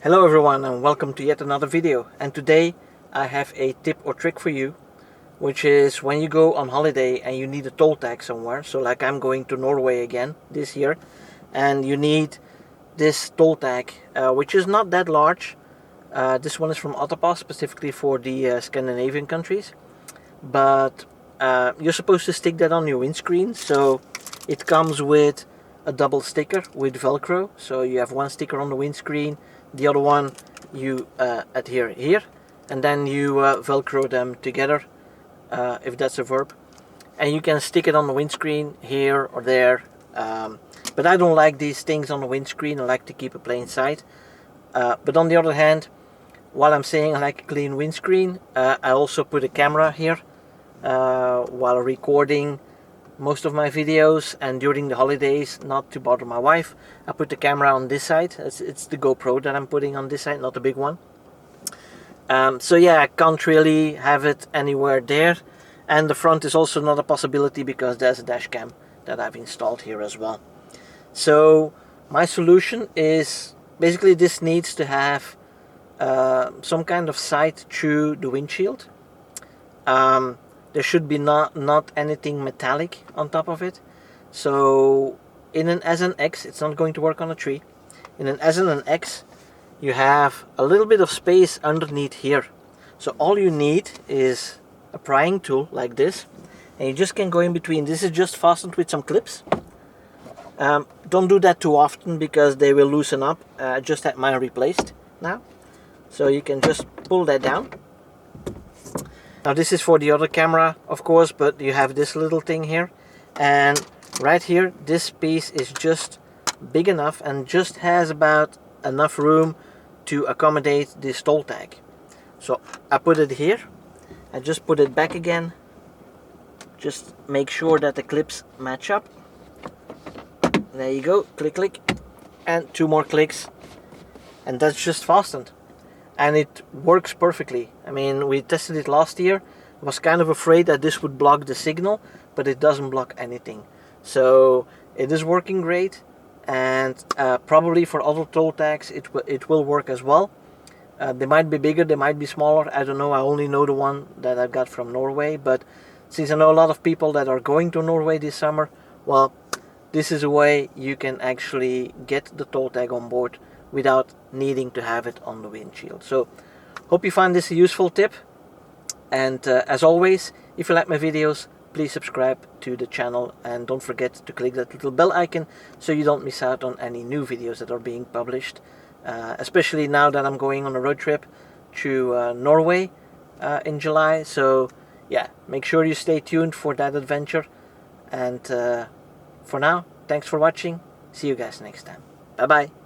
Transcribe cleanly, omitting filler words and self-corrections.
Hello everyone and welcome to yet another video, and today I have a tip or trick for you, which is when you go on holiday and you need a toll tag somewhere. So like I'm going to Norway again this year and you need this toll tag, which is not that large. This one is from Autopass, specifically for the Scandinavian countries, but you're supposed to stick that on your windscreen. So it comes with a double sticker with Velcro, so you have one sticker on the windscreen, the other one you adhere here, and then you Velcro them together, if that's a verb, and you can stick it on the windscreen here or there. But I don't like these things on the windscreen. I like to keep a plain sight. But on the other hand, while I'm saying I like a clean windscreen, I also put a camera here while recording most of my videos, and during the holidays, not to bother my wife, I put the camera on this side. It's the GoPro that I'm putting on this side, not the big one. So yeah, I can't really have it anywhere there, and the front is also not a possibility because there's a dash cam that I've installed here as well. So my solution is basically this needs to have some kind of sight through the windshield. There should be not anything metallic on top of it. So in an S and X, it's not going to work on a tree. In an S and an X, you have a little bit of space underneath here. So all you need is a prying tool like this, and you just can go in between. This is just fastened with some clips. Don't do that too often because they will loosen up. I just had mine replaced now. So you can just pull that down. Now this is for the other camera, of course, but you have this little thing here, and right here this piece is just big enough and just has about enough room to accommodate this toll tag. So I put it here, I just put it back again, just make sure that the clips match up. There you go, click click, and two more clicks, and that's just fastened. And it works perfectly. I mean, we tested it last year. I was kind of afraid that this would block the signal, but it doesn't block anything. So it is working great, and probably for other toll tags it will work as well. They might be bigger, they might be smaller, I don't know. I only know the one that I've got from Norway, but since I know a lot of people that are going to Norway this summer, well, this is a way you can actually get the toll tag on board without needing to have it on the windshield. So hope you find this a useful tip, and as always, if you like my videos, please subscribe to the channel and don't forget to click that little bell icon so you don't miss out on any new videos that are being published, especially now that I'm going on a road trip to Norway in July. So yeah, make sure you stay tuned for that adventure, and for now, thanks for watching. See you guys next time. Bye bye.